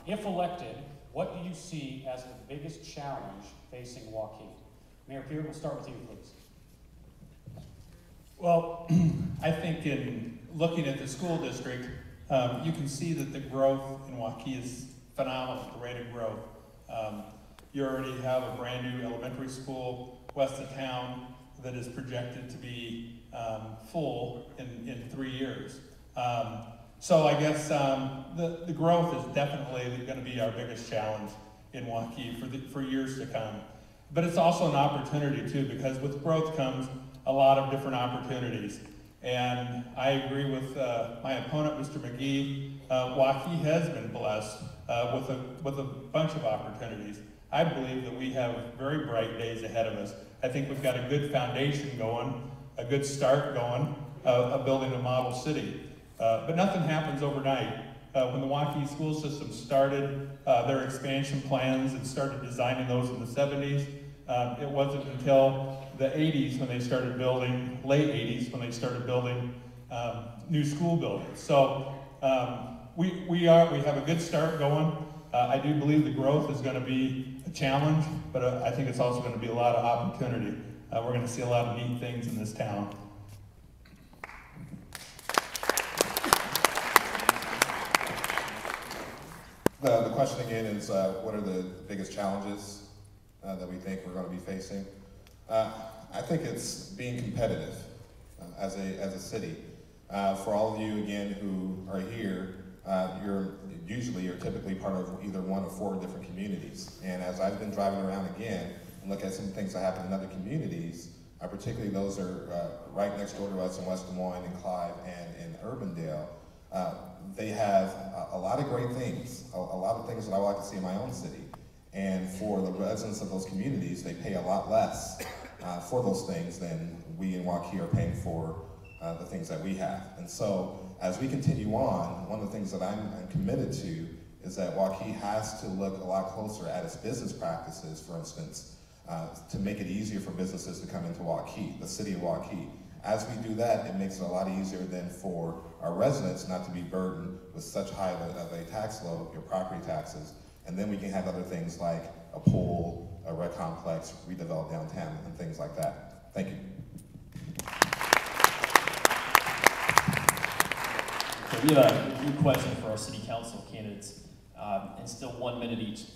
If elected, what do you see as the biggest challenge facing Waukee? Mayor Peard, we'll start with you, please. Well, I think in looking at the school district, you can see that the growth in Waukee is phenomenal, the rate of growth. You already have a brand new elementary school west of town that is projected to be full in 3 years. So I guess the growth is definitely going to be our biggest challenge in Waukee for years to come. But it's also an opportunity too, because with growth comes a lot of different opportunities. And I agree with my opponent, Mr. McGee. Waukee has been blessed with a bunch of opportunities. I believe that we have very bright days ahead of us. I think we've got a good foundation going, a good start going, of building a model city. But nothing happens overnight. When the Waukee school system started their expansion plans and started designing those in the 70s, it wasn't until the 80s when they started building, late 80s when they started building new school buildings. So we have a good start going. I do believe the growth is going to be a challenge, but I think it's also going to be a lot of opportunity. We're going to see a lot of neat things in this town. The question again is, what are the biggest challenges that we think we're going to be facing? I think it's being competitive as a city. For all of you again who are here, you're typically part of either one of 4 different communities. And as I've been driving around again and look at some things that happen in other communities, particularly those are right next door to us in West Des Moines and Clive and in Urbandale, they have a lot of great things, a lot of things that I would like to see in my own city. And for the residents of those communities, they pay a lot less for those things than we in Waukee are paying for the things that we have. And so as we continue on, one of the things that I'm committed to is that Waukee has to look a lot closer at its business practices, for instance, to make it easier for businesses to come into Waukee, the city of Waukee. As we do that, it makes it a lot easier then for our residents not to be burdened with such high of a tax load, your property taxes, and then we can have other things like a pool, a rec complex, redevelop downtown, and things like that. Thank you. So we have a few questions for our city council candidates, and still 1 minute each.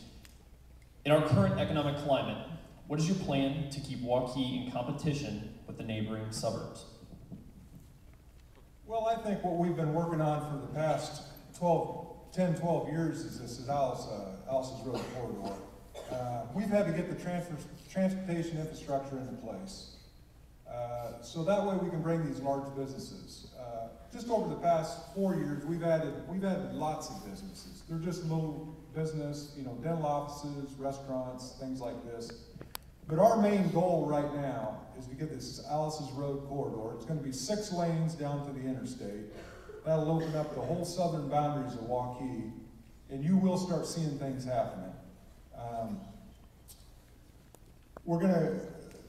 In our current economic climate, what is your plan to keep Waukee in competition with the neighboring suburbs? Well, I think what we've been working on for the past 10, 12 years is this Alice's Road corridor. We've had to get the transportation infrastructure into place. So that way we can bring these large businesses. Just over the past 4 years, we've added lots of businesses. They're just little business, dental offices, restaurants, things like this. But our main goal right now is to get this Alice's Road corridor. It's going to be 6 lanes down to the interstate. That'll open up the whole southern boundaries of Waukee, and you will start seeing things happening.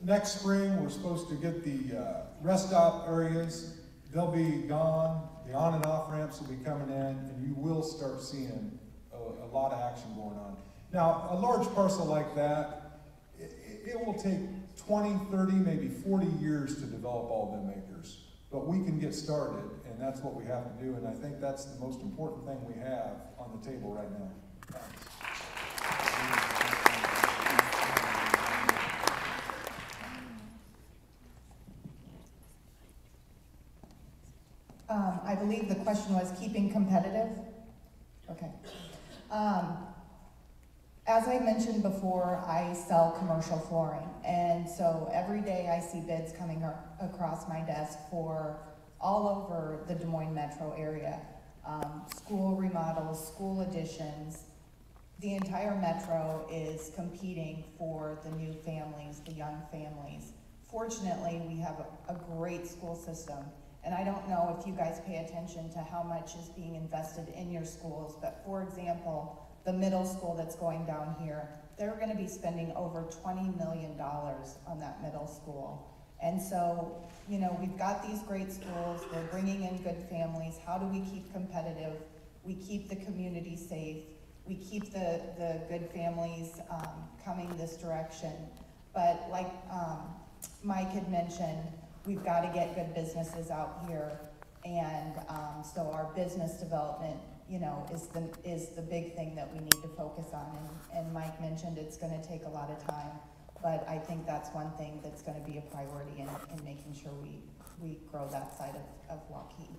Next spring, we're supposed to get the rest stop areas. They'll be gone. The on and off ramps will be coming in, and you will start seeing a lot of action going on. Now, a large parcel like that, it will take 20, 30, maybe 40 years to develop all them acres. But we can get started, and that's what we have to do, and I think that's the most important thing we have on the table right now. Thanks. I believe the question was keeping competitive. Okay. As I mentioned before, I sell commercial flooring, and so every day I see bids coming across my desk for all over the Des Moines metro area. School remodels, school additions. The entire metro is competing for the new families, the young families. Fortunately, we have a great school system, and I don't know if you guys pay attention to how much is being invested in your schools, but for example, the middle school that's going down here, they're going to be spending over $20 million on that middle school. And so, we've got these great schools, they're bringing in good families. How do we keep competitive? We keep the community safe, we keep the good families coming this direction. But like Mike had mentioned, we've got to get good businesses out here, and so our business development, you know, is the big thing that we need to focus on. And Mike mentioned it's going to take a lot of time, but I think that's one thing that's going to be a priority in making sure we grow that side of Waukee.